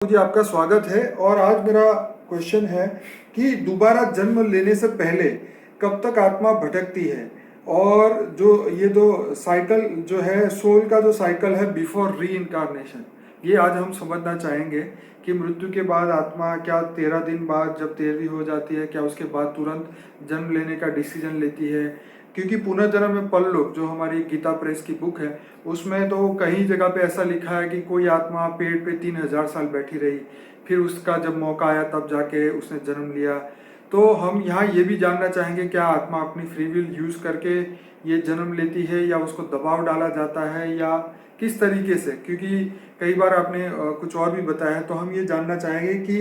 जी आपका स्वागत है। और आज मेरा क्वेश्चन है कि दोबारा जन्म लेने से पहले कब तक आत्मा भटकती है, और जो ये दो साइकिल जो है, सोल का जो साइकिल है बिफोर री इनकारनेशन, ये आज हम समझना चाहेंगे कि मृत्यु के बाद आत्मा क्या 13 दिन बाद जब 13वीं हो जाती है, क्या उसके बाद तुरंत जन्म लेने का डिसीजन लेती है। क्योंकि पुनर्जन्म में परलोक जो हमारी गीता प्रेस की बुक है, उसमें तो कहीं जगह पे ऐसा लिखा है कि कोई आत्मा पेड़ पे 3000 साल बैठी रही, फिर उसका जब मौका आया तब जाके उसने जन्म लिया। तो हम यहाँ ये भी जानना चाहेंगे, क्या आत्मा अपनी फ्री विल यूज़ करके ये जन्म लेती है, या उसको दबाव डाला जाता है, या किस तरीके से। क्योंकि कई बार आपने कुछ और भी बताया है, तो हम ये जानना चाहेंगे कि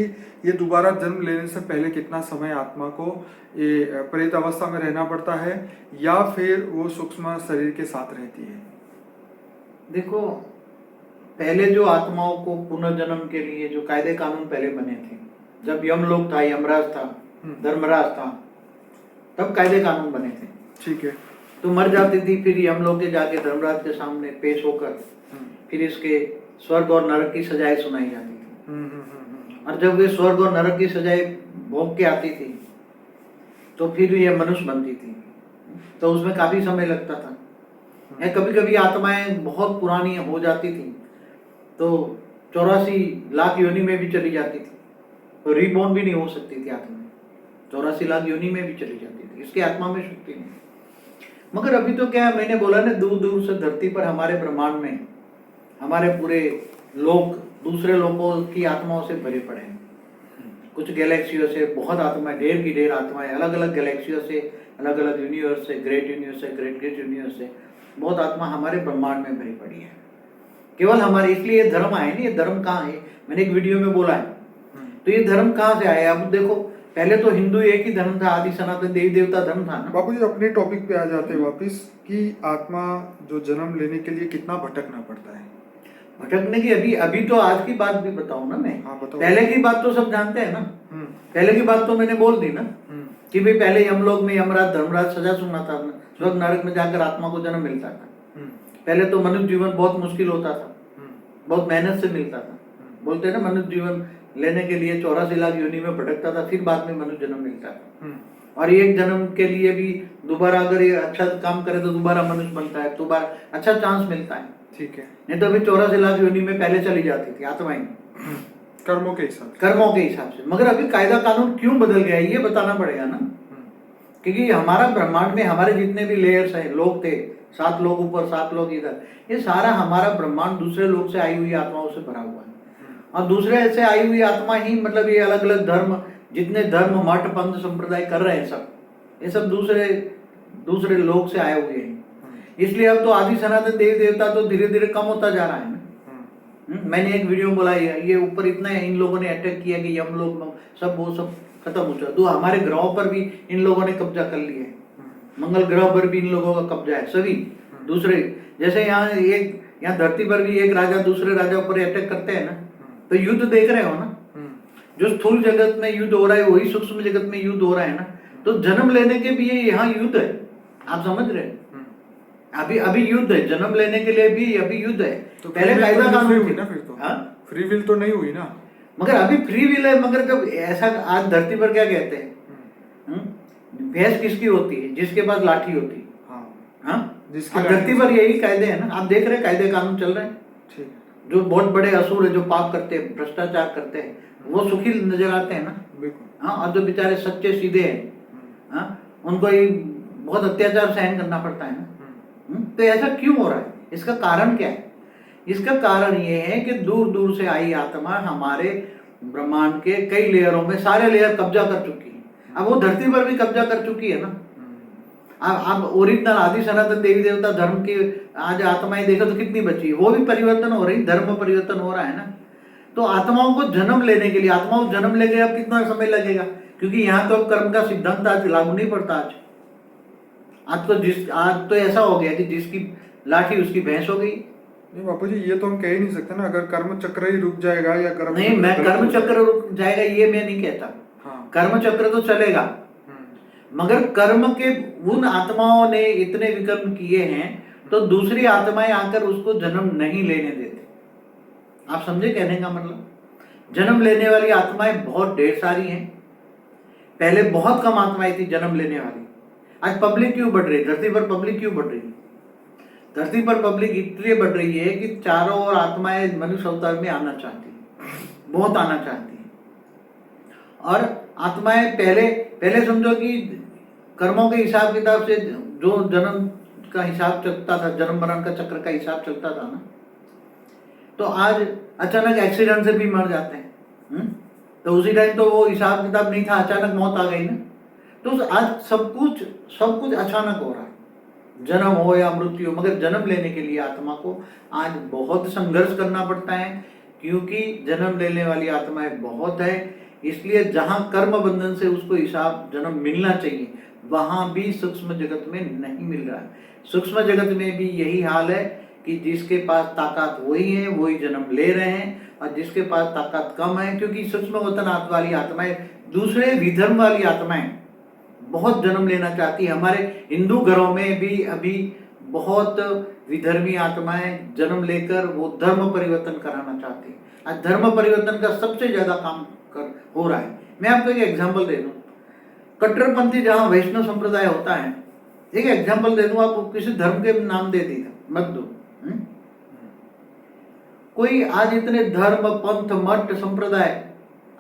ये दोबारा जन्म लेने से पहले कितना समय आत्मा को ये प्रेत अवस्था में रहना पड़ता है, या फिर वो सूक्ष्म शरीर के साथ रहती है। देखो, पहले जो आत्माओं को पुनर्जन्म के लिए जो कायदे कानून पहले बने थे, जब यमलोक था, यमराज था, धर्मराज था, तब कायदे कानून बने थे। ठीक है। तो मर जाती थी, फिर यमलोक के जाके धर्मराज के सामने पेश होकर फिर इसके स्वर्ग और नरक की सजाएं सुनाई जाती थी। और जब वे स्वर्ग और नरक की सजाएं भोग के आती थी तो फिर ये मनुष्य बनती थी, तो उसमें काफी समय लगता था। कभी कभी आत्माएं बहुत पुरानी हो जाती थी तो 84 लाख योनि में भी चली जाती थी, तो रीबॉर्न भी नहीं हो सकती थी आत्मा। 84 लाख योनि में भी चली जाती थी, इसकी आत्मा में शक्ति नहीं। मगर अभी तो क्या है, मैंने बोला ना, दूर दूर से धरती पर हमारे ब्रह्मांड में हमारे पूरे लोक दूसरे लोगों की आत्माओं से भरे पड़े हैं। कुछ गैलेक्सियों से बहुत आत्माएं, ढेर की ढेर आत्माएं, अलग अलग गैलेक्सियों से, अलग अलग यूनिवर्स से, ग्रेट यूनिवर्स से, ग्रेट ग्रेट यूनिवर्स से बहुत आत्मा हमारे ब्रह्मांड में भरी पड़ी है। केवल हमारे, इसलिए ये धर्म आए नहीं, ये धर्म कहाँ है, मैंने एक वीडियो में बोला है। तो ये धर्म कहाँ से आए? अब देखो, पहले तो हिंदू एक ही धर्म था, आदि सनातन देवी देवता धर्म था ना। बापू जी अपने टॉपिक पे आ जाते हैं वापिस कि आत्मा जो जन्म लेने के लिए कितना भटकना पड़ता है। भटकने की अभी तो आज की बात भी बताऊं ना मैं। हाँ बताओ। पहले की बात तो सब जानते हैं ना। पहले की बात तो मैंने बोल दी ना कि भाई पहले यमलोक में यमराज धर्मराज सजा सुनाता था, स्वर्ग नरक में जाकर आत्मा को जन्म मिलता था। पहले तो मनुष्य जीवन बहुत मुश्किल होता था, बहुत मेहनत से मिलता था। बोलते हैं ना, मनुष्य जीवन लेने के लिए 84 लाख योनि में भटकता था, फिर बाद में मनुष्य जन्म मिलता था। और एक जन्म के लिए भी दोबारा अगर ये अच्छा काम करे तो दोबारा मनुष्य बनता है, दोबारा अच्छा चांस मिलता है। ठीक है। नहीं तो अभी 84 लाख योनि में पहले चली जाती थी आत्माएं, कर्मों के हिसाब से। कर्मों के हिसाब से। मगर अभी कायदा कानून क्यों बदल गया है ये बताना पड़ेगा ना। क्योंकि हमारा ब्रह्मांड में हमारे जितने भी लेयर्स हैं, लोग थे, 7 लोग ऊपर 7 लोग इधर, ये सारा हमारा ब्रह्मांड दूसरे लोग से आई हुई आत्माओं से भरा हुआ है। और दूसरे से आई हुई आत्मा ही, मतलब ये अलग अलग धर्म, जितने धर्म मठ पंथ संप्रदाय कर रहे हैं सब, ये सब दूसरे लोग से आए हुए हैं। इसलिए अब तो आदि सनातन देवी देवता तो धीरे धीरे कम होता जा रहा है ना। मैंने एक वीडियो बोला, ये ऊपर इतना इन लोगों ने अटैक किया कि हम लोग सब वो सब खत्म हो चुका। तो हमारे ग्रहों पर भी इन लोगों ने कब्जा कर लिया है, मंगल ग्रह पर भी इन लोगों का कब्जा है। सभी दूसरे, जैसे यहाँ धरती पर भी एक राजा दूसरे राजा पर अटैक करते हैं ना, तो युद्ध देख रहे हो ना। जो स्थूल जगत में युद्ध हो रहा है वही सूक्ष्म जगत में युद्ध हो रहा है ना। तो जन्म लेने के भी यहाँ युद्ध है, आप समझ रहे हैं। अभी युद्ध है, जन्म लेने के लिए भी अभी युद्ध है। तो पहले कायदा कानून हुई ना, फिर तो फ्री विल तो नहीं हुई ना। मगर अभी फ्री विल है। मगर जब ऐसा, आज धरती पर क्या कहते हैं, भैंस किसकी होती है? जिसके पास लाठी होती है। धरती पर यही कायदे है ना, आप देख रहे हैं कायदे कानून चल रहे हैं। जो बहुत बड़े असुर है, जो पाप करते हैं, भ्रष्टाचार करते हैं, वो सुखी नजर आते हैं ना। और जो बेचारे सच्चे सीधे हैं, उनको ही बहुत अत्याचार सहन करना पड़ता है ना। तो ऐसा क्यों हो रहा है? इसका कारण क्या है? इसका कारण ये है कि दूर दूर से आई आत्मा हमारे ब्रह्मांड के कई लेयरों में, सारे लेयर कब्जा कर चुकी है। अब वो धरती पर भी कब्जा कर चुकी है ना। अब ओरिजिनल आदि सनातन देवी देवता धर्म की आज आत्माएं देखो तो कितनी बची है, वो भी परिवर्तन हो रही, धर्म परिवर्तन हो रहा है ना। तो आत्माओं को जन्म लेने के लिए, आत्माओं जन्म लेके अब कितना समय लगेगा? क्योंकि यहाँ तो अब कर्म का सिद्धांत आज लागू नहीं पड़ता। आज तो ऐसा हो गया कि जिसकी लाठी उसकी भैंस हो गई। नहीं बापू जी, ये तो हम कह ही नहीं सकते ना। अगर कर्म चक्र ही रुक जाएगा या कर्म नहीं, मैं कर्म चक्र रुक जाएगा ये मैं नहीं कहता। कर्म चक्र तो चलेगा, मगर कर्म के उन आत्माओं ने इतने विकर्म किए हैं तो दूसरी आत्माएं आकर उसको जन्म नहीं लेने देते। आप समझे कहने का मतलब? जन्म लेने वाली आत्माएं बहुत ढेर सारी हैं। पहले बहुत कम आत्माएं थी जन्म लेने वाली। आज पब्लिक क्यों बढ़ रही है? धरती पर पब्लिक क्यों बढ़ रही है? धरती पर पब्लिक इसलिए बढ़ रही है कि चारों ओर आत्माएं मनुष्य अवतार में आना चाहती है, बहुत आना चाहती है। और आत्माएं पहले समझो कि कर्मों के हिसाब किताब से जो जन्म का हिसाब चलता था, जन्म मरण का चक्र का हिसाब चलता था ना, तो आज अचानक एक्सीडेंट से भी मर जाते हैं। तो उसी टाइम तो वो हिसाब किताब नहीं था, अचानक मौत आ गई ना। तो आज सब कुछ अचानक हो रहा है, जन्म हो या मृत्यु। मगर जन्म लेने के लिए आत्मा को आज बहुत संघर्ष करना पड़ता है, क्योंकि जन्म लेने वाली आत्माएं बहुत है। इसलिए जहां कर्म बंधन से उसको हिसाब जन्म मिलना चाहिए, वहां भी सूक्ष्म जगत में नहीं मिल रहा है। सूक्ष्म जगत में भी यही हाल है कि जिसके पास ताकत वही है, वही जन्म ले रहे हैं, और जिसके पास ताकत कम है, क्योंकि सूक्ष्म वतन वाली आत्माएं, दूसरे विधर्म वाली आत्माएं बहुत जन्म लेना चाहती है। हमारे हिंदू घरों में भी अभी बहुत विधर्मी आत्माएं जन्म लेकर वो धर्म परिवर्तन कराना चाहती है। आज धर्म परिवर्तन का सबसे ज्यादा काम हो रहा है। मैं आपको एक एग्जाम्पल दे दूं, कट्टरपंथी जहां वैष्णव संप्रदाय होता है, एक एग्जाम्पल दे दूं, आप किसी धर्म के नाम दे दी मत दो। कोई आज इतने धर्म, पंथ, मठ, संप्रदाय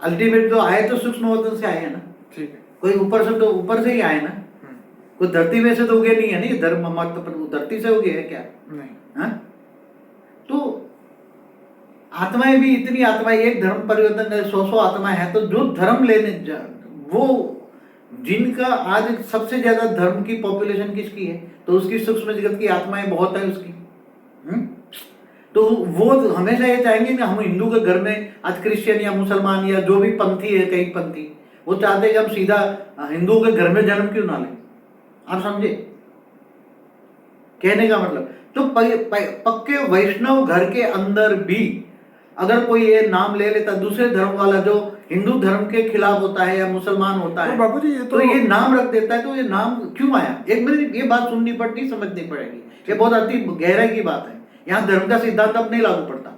अल्टीमेट जो आए तो सूक्ष्म वतन से आए हैं ना। ठीक है। कोई ऊपर से तो ऊपर से ही आए ना, कोई धरती में से तो उगे नहीं है नहीं धर्म मत, पर धरती से उगे है क्या? नहीं। हाँ? तो आत्माएं भी इतनी आत्माएं, एक धर्म परिवर्तन 100 आत्माएं हैं, तो जो धर्म लेने वो जिनका आज सबसे ज्यादा धर्म की पॉपुलेशन किसकी है, तो उसकी सूक्ष्म जगत की आत्माएं बहुत है उसकी। तो वो हमेशा ये चाहेंगे कि हम हिंदू के घर में आज क्रिश्चियन या मुसलमान या जो भी पंथी है, कई पंथी, वो चाहते हैं कि हम सीधा हिंदुओं के घर में जन्म क्यों ना लें। आप समझे कहने का मतलब? तो पक्के वैष्णव घर के अंदर भी अगर कोई ये नाम ले लेता, दूसरे धर्म वाला जो हिंदू धर्म के खिलाफ होता है या मुसलमान होता है, बाबू जी तो ये नाम रख देता है। तो ये नाम क्यों आया? एक मिनट, ये बात सुननी पड़ती, समझनी पड़ेगी। ये बहुत अति गहराई की बात है। यहाँ धर्म का सिद्धांत अब नहीं लागू पड़ता।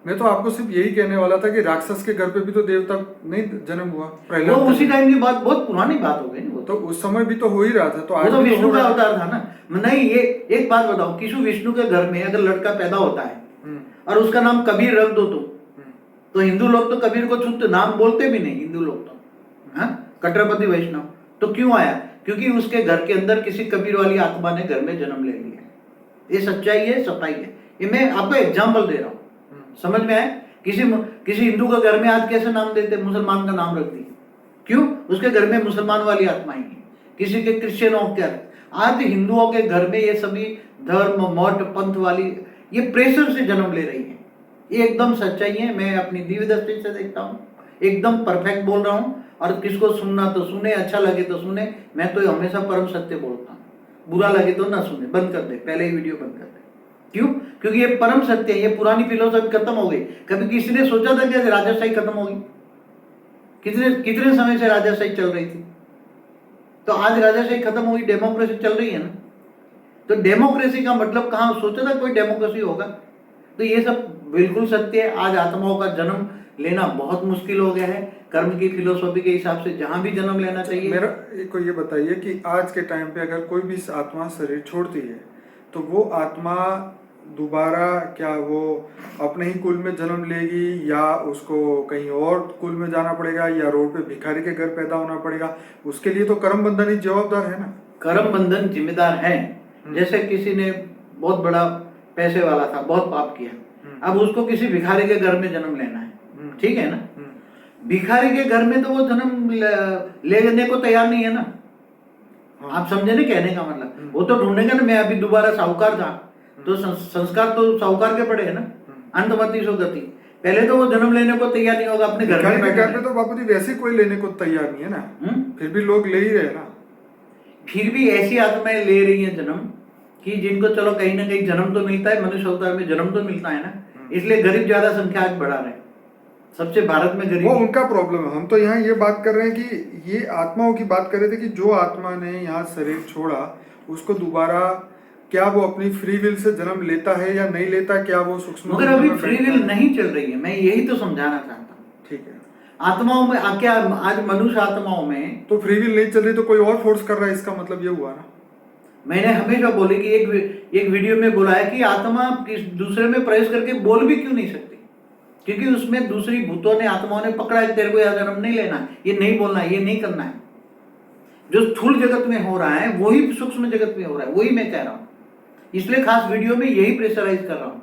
मैं तो आपको सिर्फ यही कहने वाला था कि राक्षस के घर पे भी तो देवता नहीं जन्म हुआ। वो उसी टाइम की बात, बहुत पुरानी बात हो गई ना। वो तो उस समय भी तो हो ही रहा था। तो वो तो विष्णु का अवतार था ना। नहीं, ये एक बात बताओ, किसी विष्णु के घर में अगर लड़का पैदा होता है और उसका नाम कबीर रख दो, तो हिंदू लोग तो कबीर को छूते, नाम बोलते भी नहीं हिंदू लोग तो। कट्टरपंथी वैष्णव तो क्यों आया? क्योंकि उसके घर के अंदर किसी कबीर वाली आत्मा ने घर में जन्म ले लिया। ये सच्चाई है, सफाई है। ये मैं आपको एग्जाम्पल दे रहा हूँ, समझ में आए? किसी हिंदू के घर में आज कैसे नाम देते? मुसलमान का नाम रख दिया। क्यों? उसके घर में मुसलमान वाली आत्माएं हैं। किसी के क्रिश्चियनों के, आज हिंदुओं के घर में ये सभी धर्म, मठ, पंथ वाली ये प्रेशर से जन्म ले रही है। ये एकदम सच्चाई है। मैं अपनी दिव्य दृष्टि से देखता हूँ, एकदम परफेक्ट बोल रहा हूँ। और किसको सुनना तो सुने, अच्छा लगे तो सुने। मैं तो हमेशा परम सत्य बोलता हूँ, बुरा लगे तो ना सुने, बंद कर दे, पहले ही वीडियो बंद कर दे। क्यों? क्योंकि ये परम सत्य है। ये पुरानी फिलोसफी खत्म हो गई। कभी किसी ने सोचा था कि राजाशाही खत्म होगी? कितने समय से राजाशाही चल रही थी? तो आज राजाशाही खत्म हुई, डेमोक्रेसी चल रही है ना। तो डेमोक्रेसी का मतलब कहाँ सोचा था कोई डेमोक्रेसी होगा? तो ये सब बिल्कुल सत्य है। आज आत्माओं का जन्म लेना बहुत मुश्किल हो गया है। कर्म की फिलोसफी के हिसाब से जहां भी जन्म लेना चाहिए। मेरा को ये बताइए कि आज के टाइम पे अगर कोई भी आत्मा शरीर छोड़ती है, तो वो आत्मा दोबारा क्या वो अपने ही कुल में जन्म लेगी, या उसको कहीं और कुल में जाना पड़ेगा, या रोड पे भिखारी के घर पैदा होना पड़ेगा? उसके लिए तो कर्म बंधन ही जवाबदार है ना। कर्म बंधन जिम्मेदार है। जैसे किसी ने बहुत बड़ा पैसे वाला था, बहुत पाप किया, अब उसको किसी भिखारी के घर में जन्म लेना है, ठीक है ना। भिखारी के घर में तो वो जन्म लेने को तैयार नहीं है ना। आप समझे ना कहने का मतलब? वो तो ढूंढेगा ना। मैं अभी दोबारा साहूकार था, तो संस्कार तो साहूकार के पड़े है ना, अंतमति सो गति। पहले तो वो जन्म लेने को तैयार नहीं होगा अपने घर में। तो बापू जी वैसे कोई लेने को तैयार नहीं है ना, फिर भी लोग ले ही रहे ना। फिर भी ऐसी आत्माएं ले रही है जन्म कि जिनको चलो कहीं ना कहीं जन्म तो मिलता है, मनुष्य अवतार में जन्म तो मिलता है ना। इसलिए गरीब ज्यादा संख्या आज बढ़ा रहे, सबसे भारत में गरीब। वो उनका प्रॉब्लम है। हम तो यहाँ ये बात कर रहे हैं कि ये आत्माओं की बात कर रहे थे कि जो आत्मा ने यहाँ शरीर छोड़ा, उसको दोबारा क्या वो अपनी फ्री विल से जन्म लेता है या नहीं लेता? क्या वो सूक्ष्म? मगर अभी फ्री विल नहीं चल रही है। मैं यही तो समझाना चाहता हूँ। ठीक है। आत्माओं में क्या आज मनुष्य आत्माओं में तो फ्री विल नहीं चल रही तो कोई और फोर्स कर रहा है, इसका मतलब ये हुआ ना। मैंने हमेशा बोली कि एक वीडियो में बोला है कि आत्मा किस दूसरे में प्रवेश करके बोल भी क्यों नहीं सकती, क्योंकि उसमें दूसरी भूतों ने आत्माओं ने पकड़ा है, तेरे को यह जन्म नहीं लेना है, ये नहीं बोलना है, ये नहीं करना है। जो स्थूल जगत में हो रहा है वही सूक्ष्म जगत में हो रहा है, वही मैं कह रहा हूँ। इसलिए खास वीडियो में यही प्रेशराइज कर रहा हूँ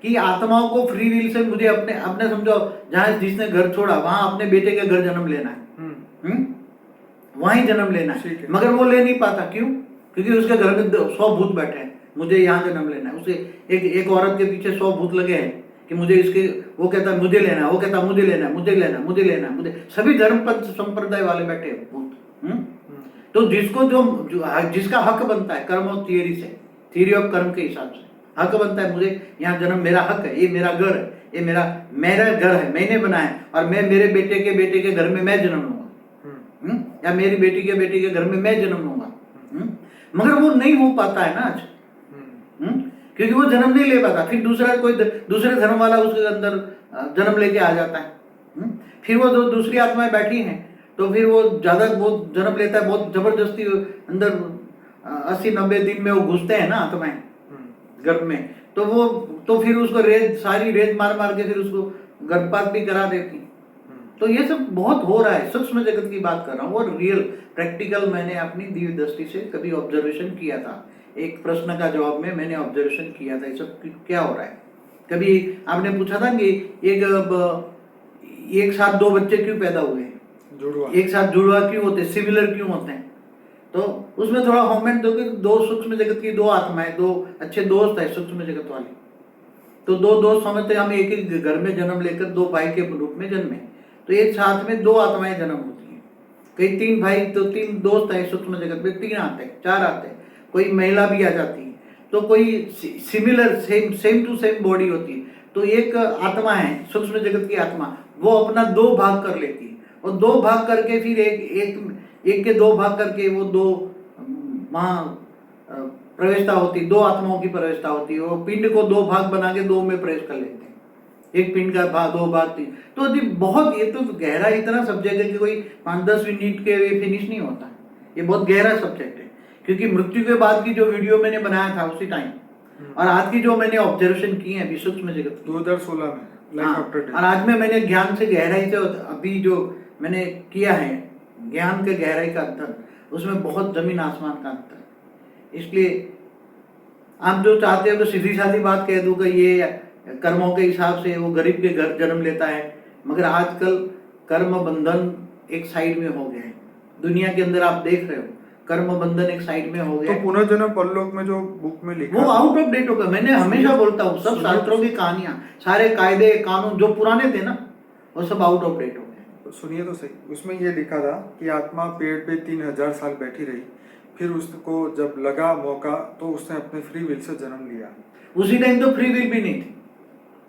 कि आत्माओं को फ्री विल से मुझे अपने अपने समझो, जहां जिसने घर छोड़ा वहां अपने बेटे के घर जन्म लेना है, वहीं जन्म लेना है, मगर वो ले नहीं पाता। क्यों? क्योंकि उसके घर में 100 भूत बैठे हैं, मुझे यहाँ जन्म लेना है। उसे एक औरत के पीछे 100 भूत लगे हैं कि मुझे इसके, वो कहता है मुझे लेना है, वो कहता है मुझे लेना है, मुझे लेना, मुझे लेना, मुझे, सभी धर्म संप्रदाय वाले बैठे हैं भूत। तो जिसको जिसका हक बनता है कर्म ऑफ थियरी से, थियरी ऑफ कर्म के हिसाब से हक बनता है, मुझे यहाँ जन्म, मेरा हक है, ये मेरा घर है, ये मेरा घर है, मैंने बनाया, और मैं मेरे बेटे के घर में मैं जन्म लूंगा, या मेरी बेटी के घर में मैं जन्म लूंगा। मगर वो नहीं हो पाता है ना आज, क्योंकि वो जन्म नहीं ले पाता। फिर दूसरे धर्म वाला उसके अंदर जन्म लेके आ जाता है। फिर वो जो दूसरी आत्माएं बैठी हैं तो फिर वो ज्यादा बहुत जन्म लेता है, बहुत जबरदस्ती अंदर 80-90 दिन में वो घुसते हैं ना आत्माएं गर्भ में, तो फिर उसको सारी रेत मार के फिर उसको गर्भपात भी करा देती। तो ये सब बहुत हो रहा है, सूक्ष्म जगत की बात कर रहा हूँ, और रियल प्रैक्टिकल मैंने अपनी दिव्य दृष्टि से कभी ऑब्जर्वेशन किया था। एक प्रश्न का जवाब में मैंने ऑब्जर्वेशन किया था ये सब क्या हो रहा है। कभी आपने पूछा था कि एक साथ 2 बच्चे क्यों पैदा हुए, जुड़वा, एक साथ जुड़वा क्यों होते, सिमिलर क्यों होते हैं? तो उसमें थोड़ा कमेंट दो कि 2 सूक्ष्म जगत की 2 आत्माएं, 2 अच्छे दोस्त है सूक्ष्म जगत वाली, तो 2 दोस्त समझते हम एक ही घर में जन्म लेकर 2 भाई के रूप में जन्मे, तो एक साथ में 2 आत्माएं जन्म होती हैं। कई 3 भाई तो 3 दोस्त हैं सूक्ष्म जगत में, 3 आते हैं, 4 आते हैं, कोई महिला भी आ जाती है, तो कोई similar same to same body होती है। तो एक आत्मा है सूक्ष्म जगत की आत्मा, वो अपना 2 भाग कर लेती है, और 2 भाग करके फिर एक के 2 भाग करके वो 2 वहाँ प्रवेशता होती, 2 आत्माओं की प्रवेशता होती है। वो पिंड को 2 भाग बना के 2 में प्रवेश कर लेते हैं, एक पिंड का भाग 2 भाग 3। तो बहुत, ये तो गहरा इतना सब्जेक्ट है कि कोई 5-10 मिनट के फिनिश नहीं होता। ये बहुत गहरा सब्जेक्ट है, क्योंकि मृत्यु के बाद की जो वीडियो मैंने बनाया था उसी टाइम, और आज की जो मैंने ऑब्जर्वेशन की है अभी सूक्ष्म जगत 2016 में, और आज में मैंने ज्ञान से गहराई से अभी जो मैंने किया है, ज्ञान के गहराई का अंतर, उसमें बहुत जमीन आसमान का अंतर है। इसलिए आप जो चाहते हो तो सीधी सादी बात कह दूं कि ये कर्मों के हिसाब से वो गरीब के घर जन्म लेता है, मगर आजकल कर्म बंधन एक साइड में हो गया है। दुनिया के अंदर आप देख रहे हो कर्म बंधन एक साइड में हो गया। तो पुनर्जन्म परलोक में जो बुक में लिखा वो आउट ऑफ डेट हो गया। मैंने हमेशा बोलता हूँ सब शास्त्रों की कहानियां, सारे कायदे कानून जो पुराने थे ना, वो सब आउट ऑफ डेट हो गए। तो सुनिए तो सही, उसमें ये लिखा था कि आत्मा पेड़ पे 3000 साल बैठी रही, फिर उसको जब लगा मौका तो उसने अपने फ्री विल से जन्म लिया। उसी टाइम तो फ्री विल भी नहीं थी।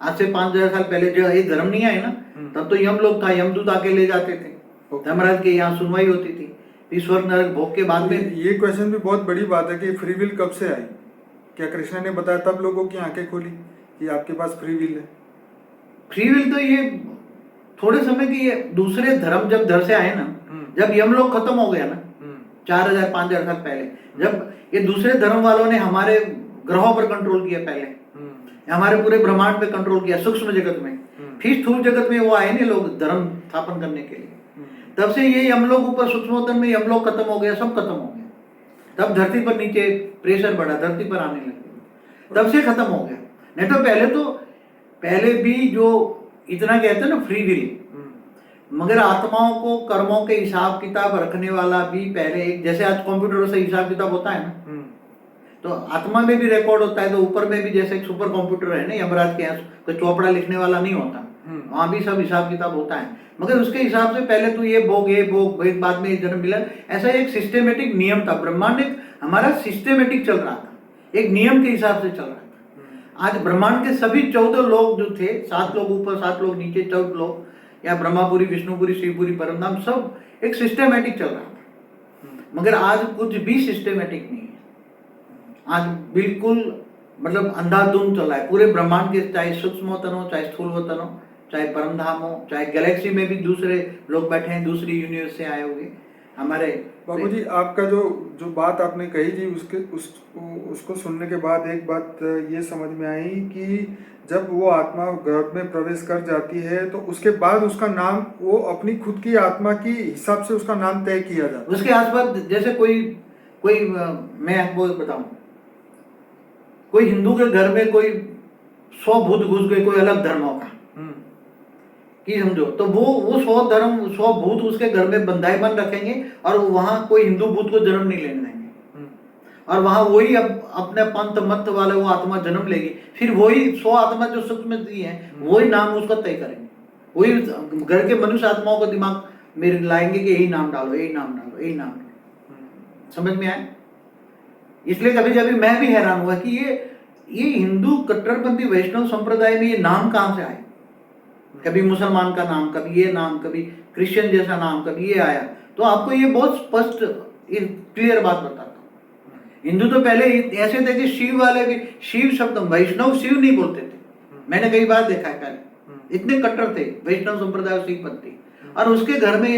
आज से 5000 साल पहले जो ये धर्म नहीं आए ना, तब तो यम लोग था, यमदूत आके ले जाते थे, धर्मराज के यहाँ सुनवाई होती थी, ईश्वर नरक भोग के बाद में। ये क्वेश्चन भी बहुत बड़ी बात है कि फ्री विल कब से आई? क्या कृष्ण ने बताया तब लोगों की आंखें खोली कि आपके पास फ्री विल है? फ्री विल तो ये थोड़े समय की, ये दूसरे धर्म जब धर से आए ना, जब यमलोक खत्म हो गया ना 4000-5000 साल पहले, जब ये दूसरे धर्म वालों ने हमारे ग्रहों पर कंट्रोल किया, पहले हमारे पूरे ब्रह्मांड पे कंट्रोल किया सूक्ष्म जगत में, फिर स्थूल जगत में वो आए नहीं लोग धर्म स्थापन करने के लिए, तब से ये यमलोक ऊपर सूक्ष्मोत्तर में यमलोक खत्म हो गया, सब खत्म हो गया। तब धरती पर नीचे प्रेशर बढ़ा, धरती पर आने लगे, तब से खत्म हो गया। नहीं तो पहले भी जो इतना कहते हैं ना फ्री विल, मगर आत्माओं को कर्मों के हिसाब किताब रखने वाला भी पहले एक, जैसे आज कंप्यूटर से हिसाब किताब होता है ना, तो आत्मा में भी रिकॉर्ड होता है, तो ऊपर में भी जैसे एक सुपर कंप्यूटर है ना यमराज के यहाँ, कोई चौपड़ा लिखने वाला नहीं होता, वहां भी सब हिसाब किताब होता है, मगर उसके हिसाब से पहले तो ये भोग एक बाद में जन्म मिला, ऐसा एक सिस्टेमेटिक नियम था। ब्रह्मांड हमारा सिस्टेमेटिक चल रहा था, एक नियम के हिसाब से चल रहा था। आज ब्रह्मांड के सभी 14 लोग जो थे, 7 लोग ऊपर 7 लोग नीचे, 14 लोग, या ब्रह्मापुरी, विष्णुपुरी, शिवपुरी, परमधाम, सब एक सिस्टेमेटिक चल रहा था। मगर आज कुछ भी सिस्टेमेटिक नहीं है, आज बिल्कुल मतलब अंधाधुंध चला है पूरे ब्रह्मांड के, चाहे सूक्ष्म वतन हो चाहे स्थूल वतन हो, चाहे परमधाम हो, चाहे गैलेक्सी में भी दूसरे लोग बैठे हैं, दूसरी यूनिवर्स से आए हुए हमारे। बाबूजी, आपका जो जो बात आपने कही थी उसको सुनने के बाद एक बात ये समझ में आई कि जब वो आत्मा गर्भ में प्रवेश कर जाती है तो उसके बाद उसका नाम, वो अपनी खुद की आत्मा की हिसाब से उसका नाम तय किया जाता है। उसके आसपास जैसे कोई कोई मैं आपको बताऊं, कोई हिंदू के घर में कोई 100 भूत घुस गए, कोई अलग धर्मों का, कि समझो, तो वो 100 भूत उसके घर में बंधाई बन रखेंगे और वहां कोई हिंदू भूत को जन्म नहीं लेने देंगे, और वहां वही अपने पंथ मत वाले वो आत्मा जन्म लेगी, फिर वही 100 आत्मा जो सूक्ष्म है वही नाम उसका तय करेंगे, वही घर के मनुष्य आत्माओं को दिमाग में लाएंगे कि यही नाम डालो, यही नाम डालो, यही नाम डालो। समझ में आए? इसलिए कभी कभी मैं भी हैरान हुआ कि ये हिंदू कट्टरपंथी वैष्णव संप्रदाय में ये नाम कहां से आए। कभी मुसलमान का नाम, कभी ये नाम, कभी क्रिश्चियन जैसा नाम, कभी ये आया। तो आपको ये बहुत स्पष्ट क्लियर बात बताता हूँ। हिंदू तो पहले ऐसे थे कि शिव वाले भी, शिव शब्द वैष्णव शिव नहीं बोलते थे, मैंने कई बार देखा है, पहले इतने कट्टर थे वैष्णव संप्रदाय शिव पंथी, और उसके घर में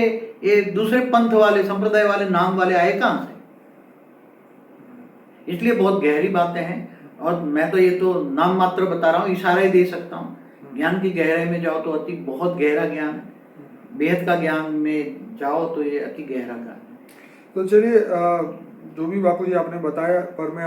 ये दूसरे पंथ वाले संप्रदाय वाले नाम वाले आए कहां से। इसलिए बहुत गहरी बातें हैं, और मैं तो ये तो नाम मात्र बता रहा हूँ, इशारा ही दे सकता हूँ। ज्ञान की गहराई में जाओ तो अति बहुत गहरा ज्ञान है, बेहद का ज्ञान में जाओ तो ये अति गहरा ज्ञान है। तो चलिए, जो भी बापू जी आपने बताया, पर मैं